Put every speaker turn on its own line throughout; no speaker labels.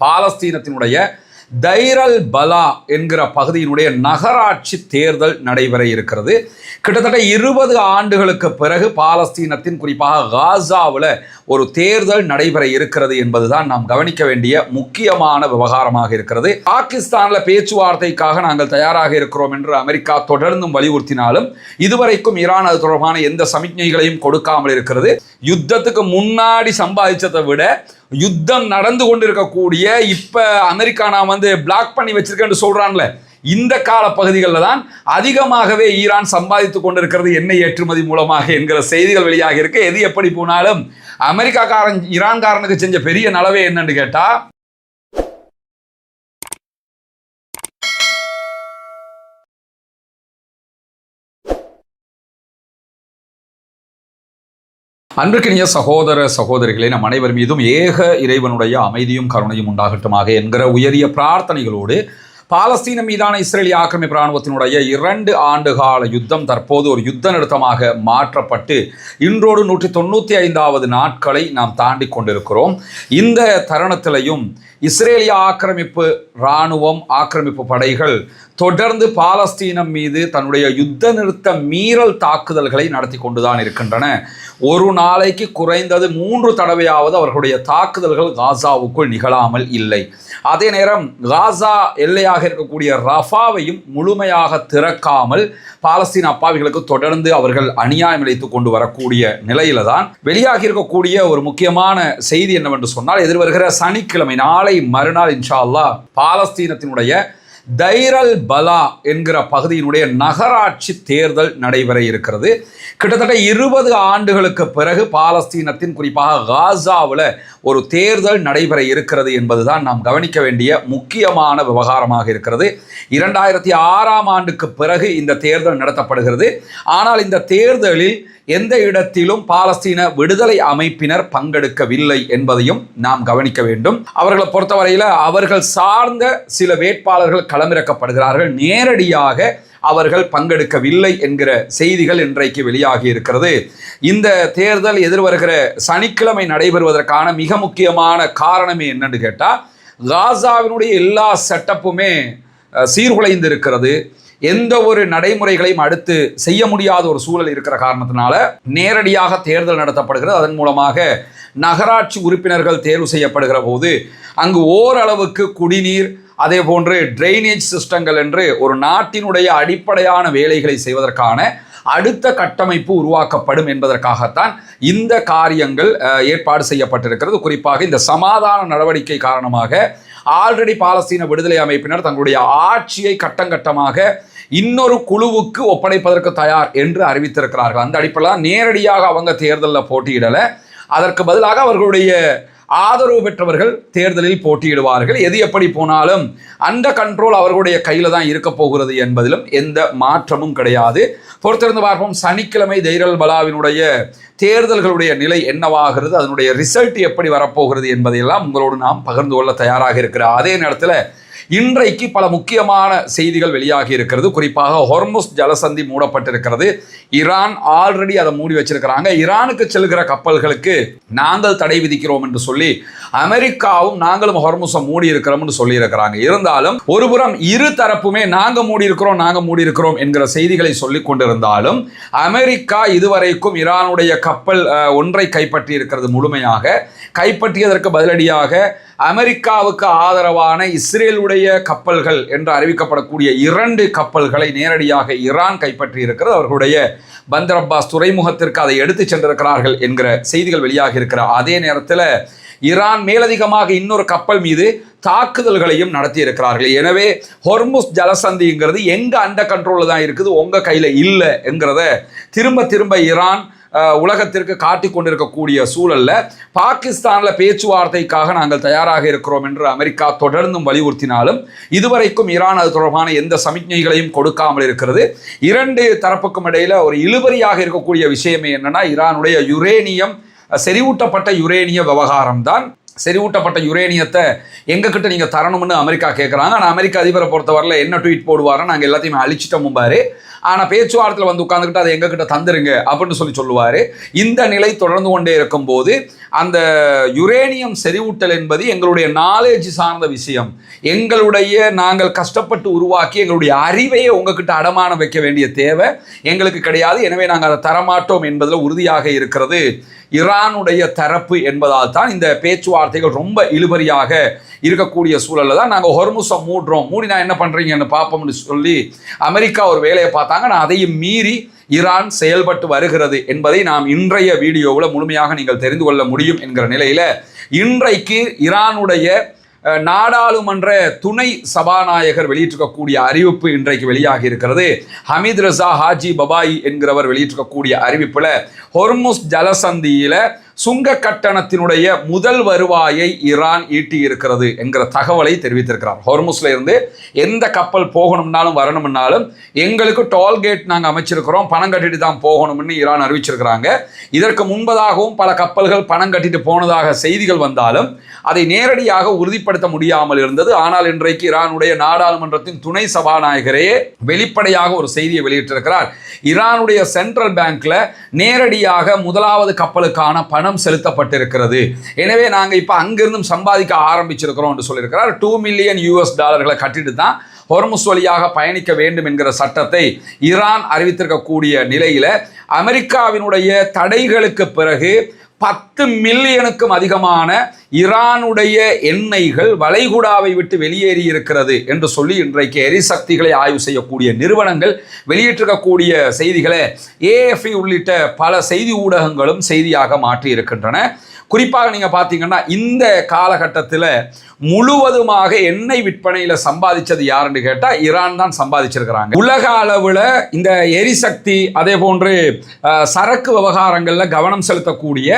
பாலஸ்தீனத்தினுடைய தைர் அல் பலா என்கிற பகுதியினுடைய நகராட்சி தேர்தல் நடைபெற இருக்கிறது. கிட்டத்தட்ட 20 ஆண்டுகளுக்கு பிறகு பாலஸ்தீனத்தின் குறிப்பாக காசாவில் ஒரு தேர்தல் நடைபெற இருக்கிறது என்பதுதான் நாம் கவனிக்க வேண்டிய முக்கியமான விவகாரமாக இருக்கிறது. பாகிஸ்தானில் பேச்சுவார்த்தைக்காக நாங்கள் தயாராக இருக்கிறோம் என்று அமெரிக்கா தொடர்ந்தும் வலியுறுத்தினாலும் இதுவரைக்கும் ஈரான் அது தொடர்பான எந்த சமிக்ஞைகளையும் கொடுக்காமல் இருக்கிறது. யுத்தத்துக்கு முன்னாடி சம்பாதிச்சதை விட யுத்தம் நடந்து கொண்டிருக்கக்கூடிய இப்ப அமெரிக்கா நான் பிளாக் பண்ணி வச்சிருக்கேன்னு சொல்றான்ல, இந்த கால பகுதிகளில் தான் அதிகமாகவே ஈரான் சம்பாதித்துக் கொண்டிருக்கிறது எண்ணெய் ஏற்றுமதி மூலமாக என்கிற செய்திகள் வெளியாக இருக்கு. எது எப்படி போனாலும் அமெரிக்காக்காரன் ஈரான்காரனுக்கு செஞ்ச பெரிய நலவே என்னன்னு கேட்டா, அன்றுக்கினிய சகோதர சகோதரிகளே, நம் அனைவர் மீதும் ஏக இறைவனுடைய அமைதியும் கருணையும் உண்டாகட்டுமாக என்கிற உயரிய பிரார்த்தனைகளோடு பாலஸ்தீனம் மீதான இஸ்ரேலிய ஆக்கிரமிப்பு இராணுவத்தினுடைய 2 ஆண்டுகால யுத்தம் தற்போது ஒரு யுத்த நிறுத்தமாக மாற்றப்பட்டு இன்றோடு 195வது நாட்களை நாம் தாண்டி கொண்டிருக்கிறோம். இந்த தருணத்திலையும் இஸ்ரேலிய ஆக்கிரமிப்பு இராணுவம், ஆக்கிரமிப்பு படைகள் தொடர்ந்து பாலஸ்தீனம் மீது தன்னுடைய யுத்த நிறுத்த மீறல் தாக்குதல்களை நடத்தி கொண்டுதான் இருக்கின்றன. ஒரு நாளைக்கு குறைந்தது 3 தடவையாவது அவர்களுடைய தாக்குதல்கள் காசாவுக்குள் நிகழாமல் இல்லை. அதே நேரம் காசா எல்லையாக இருக்கக்கூடிய ரஃபாவையும் முழுமையாக திறக்காமல் பாலஸ்தீன அப்பாவிகளுக்கு தொடர்ந்து அவர்கள் அநியாயம் இழைத்து கொண்டு வரக்கூடிய நிலையில தான் வெளியாகி இருக்கக்கூடிய ஒரு முக்கியமான செய்தி என்னவென்று சொன்னால், எதிர்வருகிற சனிக்கிழமை நாளை மறுநாள் இன்ஷா அல்லாஹ் பாலஸ்தீனத்தினுடைய தைர் அல் பலா என்கிற பகுதியினுடைய நகராட்சி தேர்தல் நடைபெற இருக்கிறது. கிட்டத்தட்ட 20 ஆண்டுகளுக்கு பிறகு பாலஸ்தீனத்தின் குறிப்பாக காசாவில் ஒரு தேர்தல் நடைபெற இருக்கிறது என்பதுதான் நாம் கவனிக்க வேண்டிய முக்கியமான விவகாரமாக இருக்கிறது. 2006ஆம் ஆண்டுக்கு பிறகு இந்த தேர்தல் நடத்தப்படுகிறது. ஆனால் இந்த தேர்தலில் எந்த இடத்திலும் பாலஸ்தீன விடுதலை அமைப்பினர் பங்கெடுக்கவில்லை என்பதையும் நாம் கவனிக்க வேண்டும். அவர்களை பொறுத்தவரையில் அவர்கள் சார்ந்த சில வேட்பாளர்கள் களமிறக்கப்படுகிறார்கள், நேரடியாக அவர்கள் பங்கெடுக்கவில்லை என்கிற செய்திகள் இன்றைக்கு வெளியாகி இருக்கிறது. இந்த தேர்தல் எதிர்வருகிற சனிக்கிழமை நடைபெறுவதற்கான மிக முக்கியமான காரணமே என்னன்னு கேட்டால், காசாவினுடைய எல்லா செட்டப்புமே சீர்குலைந்து இருக்கிறது. எந்த ஒரு நடைமுறைகளையும் அடுத்து செய்ய முடியாத ஒரு சூழல் இருக்கிற காரணத்தினால நேரடியாக தேர்தல் நடத்தப்படுகிறது. அதன் மூலமாக நகராட்சி உறுப்பினர்கள் தேர்வு செய்யப்படுகிற போது அங்கு ஓரளவுக்கு குடிநீர், அதே போன்று ட்ரைனேஜ் சிஸ்டங்கள் என்று ஒரு நாட்டினுடைய அடிப்படையான வேலைகளை செய்வதற்கான அடுத்த கட்டமைப்பு உருவாக்கப்படும் என்பதற்காகத்தான் இந்த காரியங்கள் ஏற்பாடு செய்யப்பட்டிருக்கிறது. குறிப்பாக இந்த சமாதான நடவடிக்கை காரணமாக ஆல்ரெடி பாலஸ்தீன விடுதலை அமைப்பினர் தங்களுடைய ஆட்சியை கட்டங்கட்டமாக இன்னொரு குழுவுக்கு ஒப்படைப்பதற்கு தயார் என்று அறிவித்திருக்கிறார்கள். அந்த அடிப்படையில் நேரடியாக அவங்க தேர்தலில் போட்டியிடலை, அதற்கு பதிலாக அவர்களுடைய ஆதரவு பெற்றவர்கள் தேர்தலில் போட்டியிடுவார்கள். எது எப்படி போனாலும் அந்த கண்ட்ரோல் அவர்களுடைய கையில் தான் இருக்க போகிறது என்பதிலும் எந்த மாற்றமும் கிடையாது. பொறுத்திருந்து பார்ப்போம். சனிக்கிழமை தைர் அல் பலாவினுடைய தேர்தல்களுடைய நிலை என்னவாகிறது, அதனுடைய ரிசல்ட் எப்படி வரப்போகிறது என்பதையெல்லாம் உங்களோடு நாம் பகிர்ந்து கொள்ள தயாராக இருக்கிறோம். அதே நேரத்தில் இன்றைக்கு பல முக்கியமான செய்திகள் வெளியாகி இருக்கிறது. குறிப்பாக ஹொர்முஸ் ஜலசந்தி மூடப்பட்டிருக்கிறது. ஈரான் ஆல்ரெடி அதை மூடி வச்சிருக்கிறாங்க. ஈரானுக்கு செல்கிற கப்பல்களுக்கு நாங்கள் தடை விதிக்கிறோம் என்று சொல்லி அமெரிக்காவும் நாங்களும் ஹொர்முஸை மூடி இருக்கிறோம் என்று சொல்லி இருக்கிறாங்க. இருந்தாலும் ஒருபுறம் இரு தரப்புமே நாங்க மூடி இருக்கிறோம் என்கிற செய்திகளை சொல்லிக் கொண்டிருந்தாலும் அமெரிக்கா இதுவரைக்கும் ஈரானுடைய கப்பல் ஒன்றை கைப்பற்றி இருக்கிறது. முழுமையாக கைப்பற்றியதற்கு பதிலடியாக அமெரிக்காவுக்கு ஆதரவான இஸ்ரேலுடைய கப்பல்கள் என்று அறிவிக்கப்படக்கூடிய 2 கப்பல்களை நேரடியாக ஈரான் கைப்பற்றி இருக்கிறது. அவர்களுடைய பந்தர் அப்பாஸ் துறைமுகத்திற்கு அதை எடுத்து சென்றிருக்கிறார்கள் என்கிற செய்திகள் வெளியாகி இருக்கிற அதே நேரத்தில் ஈரான் மேலதிகமாக இன்னொரு கப்பல் மீது தாக்குதல்களையும் நடத்தி இருக்கிறார்கள். எனவே ஹொர்முஸ் ஜலசந்திங்கிறது எங்க அந்த கண்ட்ரோலில் தான் இருக்குது, உங்க கையில் இல்லை என்கிறத திரும்ப ஈரான் உலகத்திற்கு காட்டிக் கொண்டிருக்கக்கூடிய சூழல்ல பாகிஸ்தானில் பேச்சுவார்த்தைக்காக நாங்கள் தயாராக இருக்கிறோம் என்று அமெரிக்கா தொடர்ந்தும் வலியுறுத்தினாலும் இதுவரைக்கும் ஈரான் அது தொடர்பான எந்த சமிக்ஞைகளையும் கொடுக்காமல் இருக்கிறது. 2 தரப்புக்கும் இடையில ஒரு இழுபறியாக இருக்கக்கூடிய விஷயமே என்னன்னா, ஈரானுடைய யுரேனியம், செறிவூட்டப்பட்ட யுரேனிய விவகாரம் தான். செறிவூட்டப்பட்ட யுரேனியத்தை எங்ககிட்ட நீங்கள் தரணும்னு அமெரிக்கா கேட்குறாங்க. ஆனால் அமெரிக்க அதிபரை பொறுத்தவரையில் என்ன ட்வீட் போடுவாருன்னு நாங்கள் எல்லாத்தையுமே அழிச்சிட்டோம்பாரு. ஆனால் பேச்சுவார்த்தையில் வந்து உட்காந்துக்கிட்டு அதை எங்ககிட்ட தந்துருங்க அப்படின்னு சொல்லுவார். இந்த நிலை தொடர்ந்து கொண்டே இருக்கும்போது அந்த யுரேனியம் செறிவூட்டல் என்பது எங்களுடைய நாலேஜ் சார்ந்த விஷயம். நாங்கள் கஷ்டப்பட்டு உருவாக்கி எங்களுடைய அறிவையே உங்ககிட்ட அடமானம் வைக்க வேண்டிய தேவை எங்களுக்கு கிடையாது. எனவே நாங்கள் அதை தரமாட்டோம் என்பதில் உறுதியாக இருக்கிறது ஈரானுடைய தரப்பு என்பதால் தான் இந்த பேச்சுவார்த்தைகள் ரொம்ப இழுபறியாக இருக்கக்கூடிய சூழலில் தான் நாங்கள் ஹொர்முஸை மூடினா என்ன பண்ணுறீங்கன்னு பார்ப்போம்னு சொல்லி அமெரிக்கா ஒரு வேலையை பார்த்தாங்க. நான் அதையும் மீறி ஈரான் செயல்பட்டு வருகிறது என்பதை நாம் இன்றைய வீடியோவில் முழுமையாக நீங்கள் தெரிந்து கொள்ள முடியும் என்கிற நிலையில் இன்றைக்கு ஈரானுடைய நாடாளுமன்ற துணை சபாநாயகர் வெளியிட்டிருக்கக்கூடிய அறிவிப்பு இன்றைக்கு வெளியாகி இருக்கிறது. ஹமீத் ரசா ஹாஜி பபாயி என்கிறவர் வெளியிட்டிருக்கக்கூடிய அறிவிப்பில் ஹொர்முஸ் ஜலசந்தியில் சுங்க கட்டணத்தினுடைய முதல் வருவாயை ஈரான் ஈட்டி இருக்கிறது என்கிற தகவலை தெரிவித்திருக்கிறார். ஹொர்முஸ்ல இருந்து எந்த கப்பல் போகணும்னாலும் வரணும்னாலும் எங்களுக்கு டோல்கேட் நாங்கள் அமைச்சிருக்கிறோம், பணம் கட்டிட்டு தான் போகணும்னு ஈரான் அறிவிச்சிருக்கிறாங்க. இதற்கு முன்பதாகவும் பல கப்பல்கள் பணம் கட்டிட்டு போனதாக செய்திகள் வந்தாலும் அதை நேரடியாக உறுதிப்படுத்த முடியாமல் இருந்தது. ஆனால் இன்றைக்கு ஈரானுடைய நாடாளுமன்றத்தின் துணை சபாநாயகரே வெளிப்படையாக ஒரு செய்தியை வெளியிட்டிருக்கிறார். ஈரானுடைய சென்ட்ரல் பேங்க்ல நேரடியாக முதலாவது கப்பலுக்கான பணம் செலுத்தப்பட்டிருக்கிறது. எனவே நாங்கள் இப்போ அங்கிருந்தும் சம்பாதிக்க ஆரம்பிச்சிருக்கிறோம் என்று சொல்லியிருக்கிறார். $2 மில்லியன் கட்டிட்டு தான் ஹொர்முஸ் வழியாக பயணிக்க வேண்டும் என்கிற சட்டத்தை ஈரான் அறிவித்திருக்கக்கூடிய நிலையில அமெரிக்காவினுடைய தடைகளுக்கு பிறகு 10 மில்லியனுக்கும் அதிகமான ஈரானுடைய எண்ணெய்கள் வளைகுடாவை விட்டு வெளியேறி இருக்கிறது என்று சொல்லி இன்றைக்கு எரிசக்திகளை ஆய்வு செய்யக்கூடிய நிறுவனங்கள் வெளியிட்டிருக்கக்கூடிய செய்திகளை AFP உள்ளிட்ட பல செய்தி ஊடகங்களும் செய்தியாக மாற்றி இருக்கின்றன. குறிப்பாக நீங்கள் பார்த்தீங்கன்னா இந்த காலகட்டத்தில் முழுவதுமாக எண்ணெய் விற்பனையில் சம்பாதிச்சது யாருன்னு கேட்டால் ஈரான் தான் சம்பாதிச்சிருக்கிறாங்க. உலக அளவில் இந்த எரிசக்தி அதே போன்று சரக்கு விவகாரங்களில் கவனம் செலுத்தக்கூடிய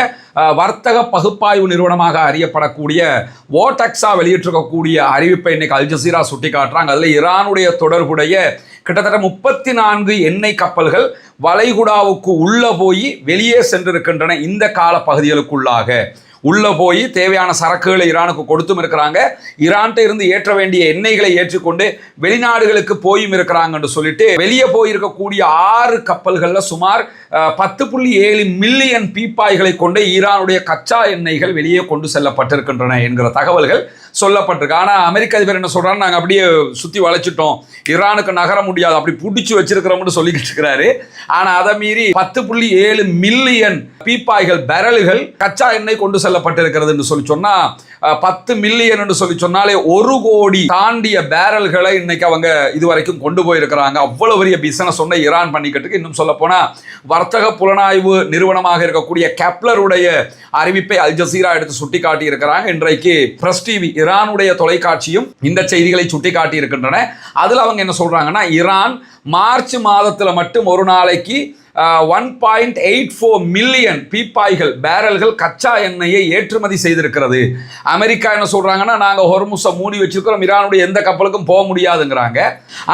வர்த்தக பகுப்பாய்வு நிறுவனமாக அறியப்படக்கூடிய வோடெக்ஸா வெளியிட்டிருக்கக்கூடிய அறிவிப்பை இன்னைக்கு அல் ஜசீரா சுட்டி காட்டுறாங்க. அதில் ஈரானுடைய தொடர்புடைய கிட்டத்தட்ட 34 எண்ணெய் கப்பல்கள் வளைகுடாவுக்கு உள்ள போய் வெளியே சென்றிருக்கின்றன. இந்த கால பகுதிகளுக்குள்ளாக உள்ள போய் தேவையான சரக்குகளை ஈரானுக்கு கொடுத்தும் இருக்கிறாங்க. ஈரான்கிட்ட இருந்து ஏற்ற வேண்டிய எண்ணெய்களை ஏற்றுக்கொண்டு வெளிநாடுகளுக்கு போயும் இருக்கிறாங்க என்று சொல்லிட்டு வெளியே போயிருக்கக்கூடிய 6 கப்பல்களில் சுமார் 10.7 மில்லியன் பீப்பாய்களை கொண்டு ஈரானுடைய கச்சா எண்ணெய்கள் வெளியே கொண்டு செல்லப்பட்டிருக்கின்றன என்கிற தகவல்கள் சொல்லப்பட்டிருக்கு. ஆனால் அமெரிக்க அதிபர் என்ன சொல்றாரு, நாங்கள் அப்படியே சுற்றி வளைச்சிட்டோம், ஈரானுக்கு நகர முடியாது, அப்படி பிடிச்சி வச்சிருக்கிறோம்னு சொல்லிக்கிட்டு இருக்கிறாரு. ஆனால் அதை மீறி 10.7 மில்லியன் பீப்பாய்கள் பேரல்கள் கச்சா எண்ணெய் கொண்டு செல்லப்பட்டிருக்கிறது என்று சொல்லி சொன்னா 10 மில்லியன் என்று சொல்லி சொன்னாலே 1 கோடி தாண்டிய பேரல்களை இன்னைக்கு அவங்க இதுவரைக்கும் கொண்டு போயிருக்கிறாங்க. அவ்வளவு பெரிய பிசினஸ் சொன்ன ஈரான் பண்ணிக்கிட்டு. இன்னும் சொல்ல போனா வர்த்தக புலனாய்வு நிறுவனமாக இருக்கக்கூடிய கெப்லருடைய அறிவிப்பை அல் ஜசீரா எடுத்து சுட்டி காட்டி இருக்கிறாங்க. இன்றைக்கு பிரஸ் டிவி ஈரானுடைய தொலைக்காட்சியும் இந்த செய்திகளை சுட்டி காட்டி இருக்கின்றன. அதுல அவங்க என்ன சொல்றாங்கன்னா, ஈரான் மார்ச் மாதத்துல மட்டும் ஒரு நாளைக்கு 1.84 மில்லியன் பீப்பாய்கள் பேரல்கள் கச்சா எண்ணெயை ஏற்றுமதி செய்திருக்கிறது. அமெரிக்கா என்ன சொல்றாங்கன்னா, நாங்க ஹொர்முஸை மூடி வச்சிருக்கிறோம், ஈரானுடைய எந்த கப்பலுக்கும் போக முடியாதுங்கிறாங்க.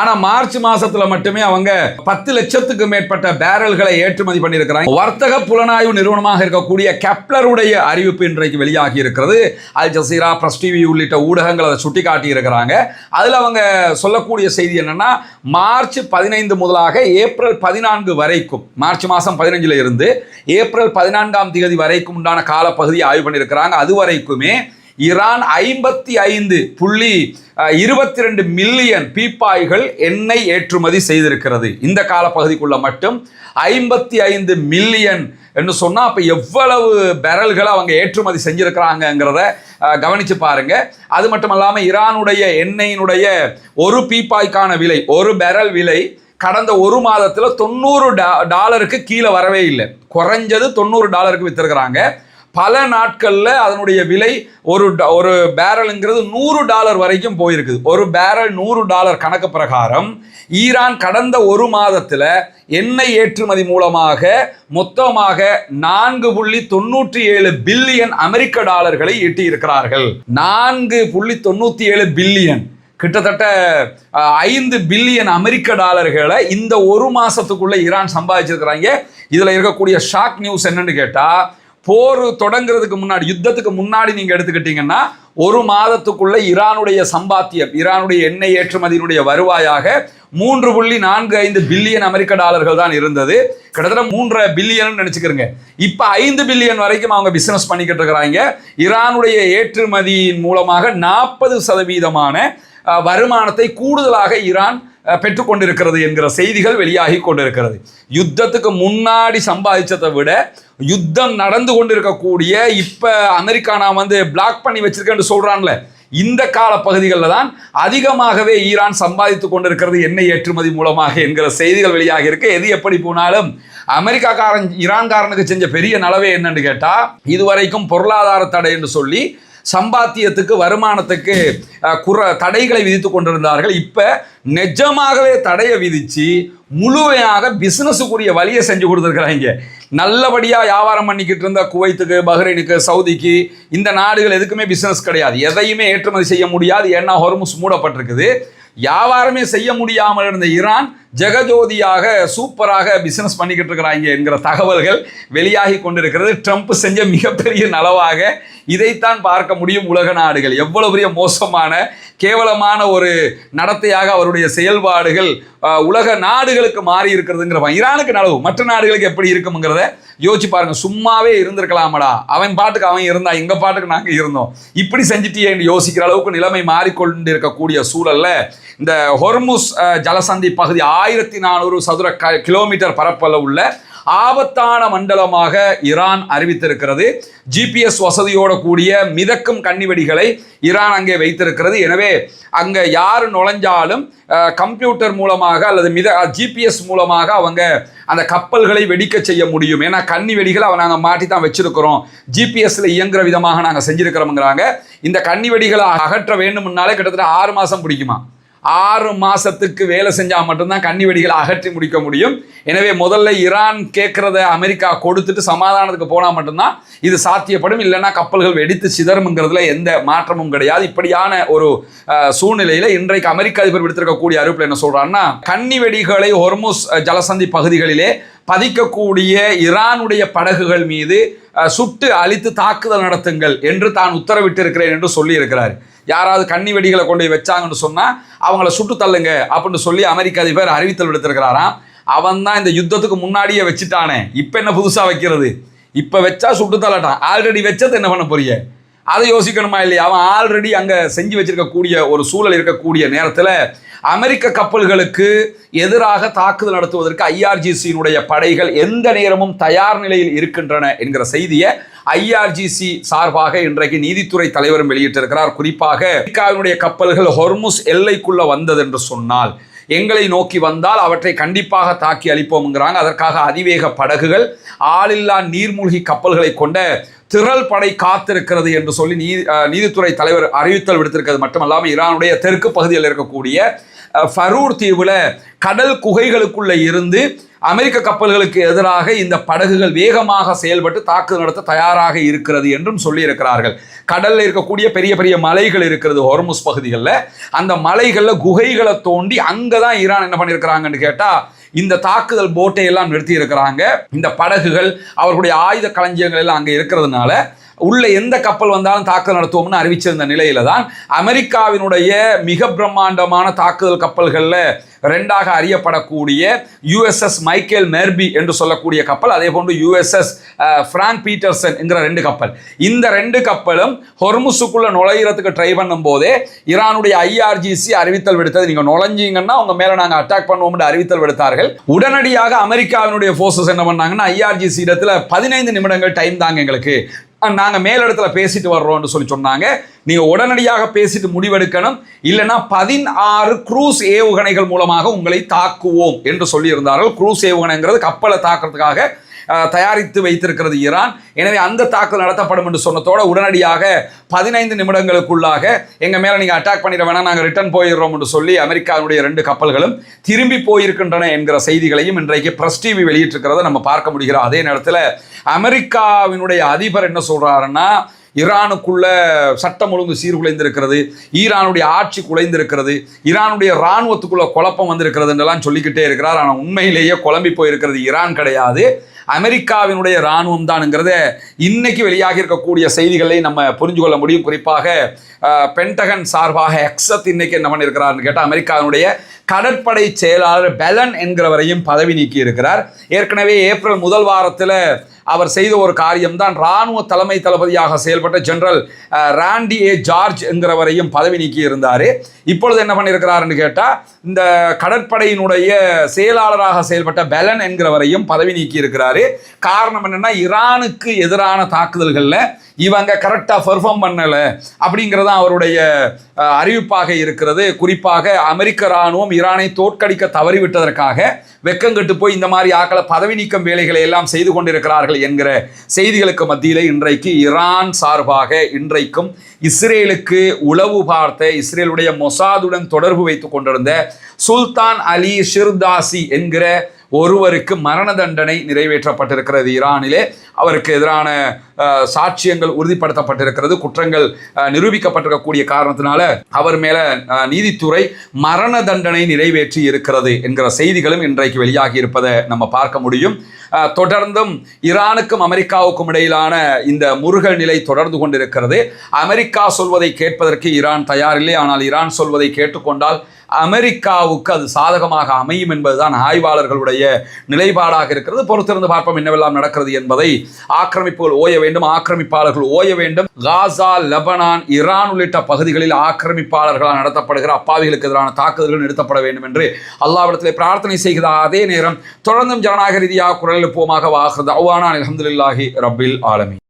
ஆனா மார்ச் மாசத்துல மட்டுமே அவங்க 10 லட்சத்துக்கு மேற்பட்ட பேரல்களை ஏற்றுமதி பண்ணியிருக்கிறாங்க. வர்த்தக புலனாய்வு நிறுவனமாக இருக்கக்கூடிய கெப்லருடைய அறிவிப்பு இன்றைக்கு வெளியாகி இருக்கிறது. அல் ஜசீரா, பிரஸ் டிவி உள்ளிட்ட ஊடகங்கள் அதை சுட்டி காட்டி இருக்கிறாங்க. அதுல அவங்க சொல்லக்கூடிய செய்தி என்னன்னா, மார்ச் 15 முதலாக ஏப்ரல் 14 வரைக்கும், மார்ச் மாதம் 15 இருந்து ஏப்ரல் 14ஆம் தேதி வரைக்கும் உண்டான காலப்பகுதியை ஆய்வு பண்ணியிருக்கிறாங்க. அது வரைக்குமே ஈரான் 55.22 மில்லியன் பீப்பாய்கள் எண்ணெய் ஏற்றுமதி செய்திருக்கிறது. இந்த காலப்பகுதிக்குள்ள மட்டும் 55 மில்லியன் என்று சொன்னா அப்ப எவ்வளவு பேரல்களை அவங்க ஏற்றுமதி செஞ்சிருக்கிறாங்கிறத கவனிச்சு பாருங்க. அது மட்டும் இல்லாம ஈரானுடைய எண்ணெயினுடைய ஒரு பீப்பாய்க்கான விலை, ஒரு பேரல் விலை கடந்த ஒரு மாதத்தில் $90 கீழே வரவே இல்லை. குறைஞ்சது $90 வித்திருக்கிறாங்க. பல நாட்களில் அதனுடைய விலை ஒரு பேரலுங்கிறது $100 வரைக்கும் போயிருக்குது. ஒரு பேரல் $100 கணக்கு பிரகாரம் ஈரான் கடந்த ஒரு மாதத்தில் எண்ணெய் ஏற்றுமதி மூலமாக மொத்தமாக 4.97 பில்லியன் அமெரிக்க டாலர்களை ஈட்டி இருக்கிறார்கள். 4.97 பில்லியன், கிட்டத்தட்ட 5 பில்லியன் அமெரிக்க டாலர்களை இந்த ஒரு மாசத்துக்குள்ள ஈரான் சம்பாதிச்சிருக்கிறாங்க. இதுல இருக்கக்கூடிய ஷாக் நியூஸ் என்னன்னு கேட்டா, போர் தொடங்குறதுக்கு முன்னாடி, யுத்தத்துக்கு முன்னாடி நீங்க எடுத்துக்கிட்டீங்கன்னா ஒரு மாதத்துக்குள்ள ஈரானுடைய சம்பாத்தியம், ஈரானுடைய எண்ணெய் ஏற்றுமதியினுடைய வருவாயாக 3.45 பில்லியன் அமெரிக்க டாலர்கள் தான் இருந்தது. கிட்டத்தட்ட 3.5 பில்லியன் நினைச்சுக்கிறங்க. இப்ப 5 பில்லியன் வரைக்கும் அவங்க பிசினஸ் பண்ணிக்கிட்டு இருக்கிறாங்க. ஈரானுடைய ஏற்றுமதியின் மூலமாக 40% வருமானத்தை கூடுதலாக ஈரான் பெற்றுக்கொண்டிருக்கிறது என்கிற செய்திகள் வெளியாகி கொண்டிருக்கிறது. யுத்தத்துக்கு முன்னாடி சம்பாதிச்சதை விட யுத்தம் நடந்து கொண்டிருக்கக்கூடிய இப்ப அமெரிக்கா நான் பிளாக் பண்ணி வச்சிருக்கேன்னு சொல்றான்ல, இந்த கால பகுதிகளில் தான் அதிகமாகவே ஈரான் சம்பாதித்துக் கொண்டிருக்கிறது எண்ணெய் ஏற்றுமதி மூலமாக என்கிற செய்திகள் வெளியாக இருக்கு. எது எப்படி போனாலும் அமெரிக்காக்காரன் ஈரான்காரனுக்கு செஞ்ச பெரிய நலவே என்னன்னு கேட்டா, இதுவரைக்கும் பொருளாதார தடை என்று சொல்லி சம்பாத்தியத்துக்கு வருமானத்துக்கு தடைகளை விதித்து கொண்டிருந்தார்கள். இப்ப நிஜமாகவே தடையை விதிச்சு முழுமையாக பிசினஸுக்குரிய வழியை செஞ்சு கொடுத்துருக்கிறாங்க. நல்லபடியா வியாபாரம் பண்ணிக்கிட்டு இருந்த குவைத்துக்கு, பஹ்ரைனுக்கு, சவுதிக்கு, இந்த நாடுகள் எதுக்குமே பிசினஸ் கிடையாது, எதையுமே ஏற்றுமதி செய்ய முடியாது. ஏன்னா ஹொர்முஸ் மூடப்பட்டிருக்குது. வியாபாரமே செய்ய முடியாமல் இருந்த ஈரான் ஜெகஜோதியாக சூப்பராக பிசினஸ் பண்ணிக்கிட்டு இருக்கிறாங்க என்கிற தகவல்கள் வெளியாகி கொண்டிருக்கிறது. ட்ரம்ப் செஞ்ச மிகப்பெரிய நலவாக இதைத்தான் பார்க்க முடியும். உலக நாடுகள் எவ்வளவு பெரிய மோசமான கேவலமான ஒரு நடத்தையாக அவருடைய செயல்பாடுகள் உலக நாடுகளுக்கு மாறி இருக்கிறதுங்கிற, ஈரானுக்கு நலவு மற்ற நாடுகளுக்கு எப்படி இருக்குங்கிறத யோசிச்சு பாருங்க. சும்மாவே இருந்திருக்கலாமடா, அவன் பாட்டுக்கு அவன் இருந்தா எங்க பாட்டுக்கு நாங்க இருந்தோம், இப்படி செஞ்சுட்டியே என்று யோசிக்கிற அளவுக்கு நிலைமை மாறிக்கொண்டு இருக்கக்கூடிய சூழல்ல இந்த ஹொர்முஸ் ஜலசந்தி பகுதி 1400 சதுர கிலோமீட்டர் பரப்பளவு உள்ள ஆபத்தான மண்டலமாக ஈரான் அறிவித்திருக்கிறது. ஜிபிஎஸ் வசதியோட கூடிய மிதக்கும் கன்னிவெடிகளை ஈரான் அங்கே வைத்திருக்கிறது. எனவே அங்கே யார் நுழைஞ்சாலும் கம்ப்யூட்டர் மூலமாக அல்லது ஜிபிஎஸ் மூலமாக அவங்க அந்த கப்பல்களை வெடிக்க செய்ய முடியும். ஏன்னா கன்னி வெடிகளை நாங்கள் மாட்டி தான் வச்சிருக்கிறோம், ஜிபிஎஸ்ல இயங்குற விதமாக நாங்கள் செஞ்சிருக்கிறோம்ங்கிறாங்க. இந்த கன்னி வெடிகளை அகற்ற வேண்டும்னாலே கிட்டத்தட்ட 6 மாதம் பிடிக்குமா. 6 மாசத்துக்கு வேலை செஞ்சா மட்டும்தான் கன்னி வெடிகளை அகற்றி முடிக்க முடியும். எனவே முதல்ல ஈரான் கேட்கறத அமெரிக்கா கொடுத்துட்டு சமாதானத்துக்கு போனா மட்டும்தான் இது சாத்தியப்படும். இல்லைன்னா கப்பல்கள் வெடித்து சிதறும்ங்கிறதுல எந்த மாற்றமும் கிடையாது. இப்படியான ஒரு சூழ்நிலையில இன்றைக்கு அமெரிக்க அதிபர் விடுத்திருக்கக்கூடிய அறிவிப்பில் என்ன சொல்றாருன்னா, கன்னி வெடிகளை ஹொர்முஸ் ஜலசந்தி பகுதிகளிலே பதிக்கக்கூடிய ஈரானுடைய படகுகள் மீது சுட்டு அழித்து தாக்குதல் நடத்துங்கள் என்று தான் உத்தரவிட்டிருக்கிறேன் என்று சொல்லி இருக்கிறார். யாராவது கன்னி வெடிகளை கொண்டு வச்சாங்கன்னு சொன்னா அவங்கள சுட்டு தள்ளுங்க அப்படின்னு சொல்லி அமெரிக்க அதிபர் அறிவித்தல் விடுத்திருக்கிறாராம். அவன் தான் இந்த யுத்தத்துக்கு முன்னாடியே வச்சுட்டானே, இப்ப என்ன புதுசா வைக்கிறது? இப்ப வச்சா சுட்டு தள்ளட்டான், ஆல்ரெடி வச்சது என்ன பண்ண போறீங்க? அதை யோசிக்கணுமா இல்லையா? அவன் ஆல்ரெடி அங்க செஞ்சு வச்சிருக்கக்கூடிய ஒரு சூழல் இருக்கக்கூடிய நேரத்தில் அமெரிக்க கப்பல்களுக்கு எதிராக தாக்குதல் நடத்துவதற்கு ஐஆர்ஜிசியினுடைய படைகள் எந்த நேரமும் தயார் நிலையில் இருக்கின்றன என்கிற செய்தியை ஐஆர்ஜிசி சார்பாக இன்றைக்கு நீதித்துறை தலைவரும் வெளியிட்டிருக்கிறார். குறிப்பாக அமெரிக்காவினுடைய கப்பல்கள் ஹொர்முஸ் எல்லைக்குள்ள வந்தது என்று சொன்னால், எங்களை நோக்கி வந்தால் அவற்றை கண்டிப்பாக தாக்கி அளிப்போம்ங்கிறாங்க. அதற்காக அதிவேக படகுகள், ஆளில்லா நீர்மூழ்கி கப்பல்களை கொண்ட திரள் படை காத்திருக்கிறது என்று சொல்லி நீதித்துறை தலைவர் அறிவித்தல் விடுத்திருக்கிறது. மட்டுமல்லாமல் ஈரானுடைய தெற்கு பகுதியில் இருக்கக்கூடிய ஃபரூர் தீவுல கடல் குகைகளுக்குள்ள இருந்து அமெரிக்க கப்பல்களுக்கு எதிராக இந்த படகுகள் வேகமாக செயல்பட்டு தாக்குதல் நடத்த தயாராக இருக்கிறது என்றும் சொல்லி இருக்கிறார்கள். கடல்ல இருக்கக்கூடிய பெரிய பெரிய மலைகள் இருக்கிறது ஹொர்முஸ் பகுதிகளில். அந்த மலைகளில் குகைகளை தோண்டி அங்கதான் ஈரான் என்ன பண்ணியிருக்கிறாங்கன்னு கேட்டா இந்த தாக்குதல் போட்டை எல்லாம் நிறுத்தி இருக்கிறாங்க. இந்த படகுகள் அவர்களுடைய ஆயுத களஞ்சியங்கள் எல்லாம் அங்கே இருக்கிறதுனால உள்ள எந்த கப்பல் வந்தாலும் தாக்குதல் நடத்துவோம்னு அறிவிச்சிருந்த நிலையில தான் அமெரிக்காவினுடைய மிக பிரம்மாண்டமான தாக்குதல் கப்பல்களில் 2ஆக அறியப்படக்கூடிய யுஎஸ்எஸ் மைக்கேல் மெர்பி என்று சொல்லக்கூடிய கப்பல், அதே போன்று யுஎஸ்எஸ் பிராங்க் பீட்டர்சன் என்கிற 2 கப்பல். இந்த 2 கப்பலும் ஹொர்முஸுக்குள்ள நுழையிறதுக்கு ட்ரை பண்ணும் போதே ஈரானுடைய ஐஆர்ஜிசி அறிவித்தல் விடுத்தது, நீங்க நுழைஞ்சீங்கன்னா உங்க மேல நாங்க அட்டாக் பண்ணுவோம் அறிவித்தல் விடுத்தார்கள். உடனடியாக அமெரிக்காவினுடைய போர்சஸ் என்ன பண்ணாங்கன்னா, ஐஆர்ஜிசி இடத்துல 15 நிமிடங்கள் டைம் தாங்க எங்களுக்கு, நாங்கள் மேலிடத்துல பேசிட்டு வர்றோம்னு சொல்லி சொன்னாங்க. நீங்க உடனடியாக பேசிட்டு முடிவெடுக்கணும், இல்லைன்னா 16 க்ரூஸ் ஏவுகணைகள் மூலமாக உங்களை தாக்குவோம் என்று சொல்லி இருந்தார்கள். க்ரூஸ் ஏவுகணைங்கிறது கப்பலை தாக்குறதுக்காக தயாரித்து வைத்திருக்கிறது ஈரான். எனவே அந்த தாக்குதல் நடத்தப்படும் என்று சொன்னதோட உடனடியாக 15 நிமிடங்களுக்குள்ளாக எங்க மேல நீங்க அட்டாக் பண்ணிட வேணாம், நாங்கள் ரிட்டர்ன் போயிடுறோம் என்று சொல்லி அமெரிக்காவுடைய 2 கப்பல்களும் திரும்பி போயிருக்கின்றன என்கிற செய்திகளையும் இன்றைக்கு பிரஸ் டிவி வெளியிட்டிருக்கிறத நம்ம பார்க்க முடிகிறோம். அதே நேரத்தில் அமெரிக்காவினுடைய அதிபர் என்ன சொல்றாருன்னா, ஈரானுக்குள்ள சட்டம் ஒழுங்கு சீர்குலைந்திருக்கிறது, ஈரானுடைய ஆட்சி குலைந்திருக்கிறது, ஈரானுடைய இராணுவத்துக்குள்ள குழப்பம் வந்திருக்கிறது என்றெல்லாம் சொல்லிக்கிட்டே இருக்கிறார். ஆனால் உண்மையிலேயே குழம்பி போயிருக்கிறது ஈரான் கிடையாது, அமெரிக்காவினுடைய இராணுவம் தான்ங்கிறத இன்னைக்கு வெளியாகி இருக்கக்கூடிய செய்திகளை நம்ம புரிஞ்சு கொள்ள முடியும். குறிப்பாக பென்டகன் சார்பாக எக்ஸத் இன்னைக்கு என்ன பண்ணியிருக்கிறார்னு கேட்டால் அமெரிக்காவினுடைய கடற்படை செயலாளர் பெலன் என்கிறவரையும் பதவி நீக்கி இருக்கிறார். ஏற்கனவே ஏப்ரல் முதல் வாரத்தில் அவர் செய்த ஒரு காரியம்தான் இராணுவ தலைமை தளபதியாக செயல்பட்ட ஜெனரல் ராண்டி ஏ ஜார்ஜ் என்கிறவரையும் பதவி நீக்கி இருந்தார். இப்பொழுது என்ன பண்ணியிருக்கிறாருன்னு கேட்டால் இந்த கடற்படையினுடைய செயலாளராக செயல்பட்ட பெலன் என்கிறவரையும் பதவி நீக்கி இருக்கிறாரு. காரணம் என்னன்னா, ஈரானுக்கு எதிரான தாக்குதல்களில் இவங்க கரெக்டாக பெர்ஃபார்ம் பண்ணலை அப்படிங்கிறது அவருடைய அறிவிப்பாக இருக்கிறது. குறிப்பாக அமெரிக்க இராணுவம் ஈரானை தோற்கடிக்க தவறிவிட்டதற்காக வெக்கங்கெட்டு போய் இந்த மாதிரி ஆக்களை பதவி நீக்கம் வேலைகளை எல்லாம் செய்து கொண்டிருக்கிறார்கள் என்கிற செய்திகளுக்கு மத்தியில் இன்றைக்கு ஈரான் சார்பாக இன்றைக்கும் இஸ்ரேலுக்கு உளவு பார்த்த இஸ்ரேலுடைய மொசாதுடன் தொடர்பு வைத்துக் கொண்டிருந்த சுல்தான் அலி ஷிர்தாசி என்கிற ஒருவருக்கு மரண தண்டனை நிறைவேற்றப்பட்டிருக்கிறது. ஈரானிலே அவருக்கு எதிரான சாட்சியங்கள் உறுதிப்படுத்தப்பட்டிருக்கிறது. குற்றங்கள் நிரூபிக்கப்பட்டிருக்கக்கூடிய காரணத்தினால அவர் மேல நீதித்துறை மரண தண்டனை நிறைவேற்றி இருக்கிறது என்கிற செய்திகளும் இன்றைக்கு வெளியாகி இருப்பதை நம்ம பார்க்க முடியும். தொடர்ந்தும் ஈரானுக்கும் அமெரிக்காவுக்கும் இடையிலான இந்த முருகல் நிலை தொடர்ந்து கொண்டிருக்கிறது. அமெரிக்கா சொல்வதை கேட்பதற்கு ஈரான் தயாரில்லை. ஆனால் ஈரான் சொல்வதை கேட்டுக்கொண்டால் அமெரிக்காவுக்கு அது சாதகமாக அமையும் என்பதுதான் ஆய்வாளர்களுடைய நிலைப்பாடாக இருக்கிறது. பொறுத்திருந்து பார்ப்போம் என்னவெல்லாம் நடக்கிறது என்பதை. ஆக்கிரமிப்புகள் ஓய வேண்டும், ஆக்கிரமிப்பாளர்கள் ஓய வேண்டும். காசா, லெபனான், ஈரான் உள்ளிட்ட பகுதிகளில் ஆக்கிரமிப்பாளர்களால் நடத்தப்படுகிற அப்பாவிகளுக்கு எதிரான தாக்குதல்கள் நிறுத்தப்பட வேண்டும் என்று அல்லாஹ்விடத்தில் பிரார்த்தனை செய்கிற அதே நேரம் தொடர்ந்தும் ஜனநாயக ரீதியாக குரல் எழுப்புவோமாக. வாஹிர் தஅவானா அல்ஹம்துலில்லாஹி ரப்பில் ஆலமீன்.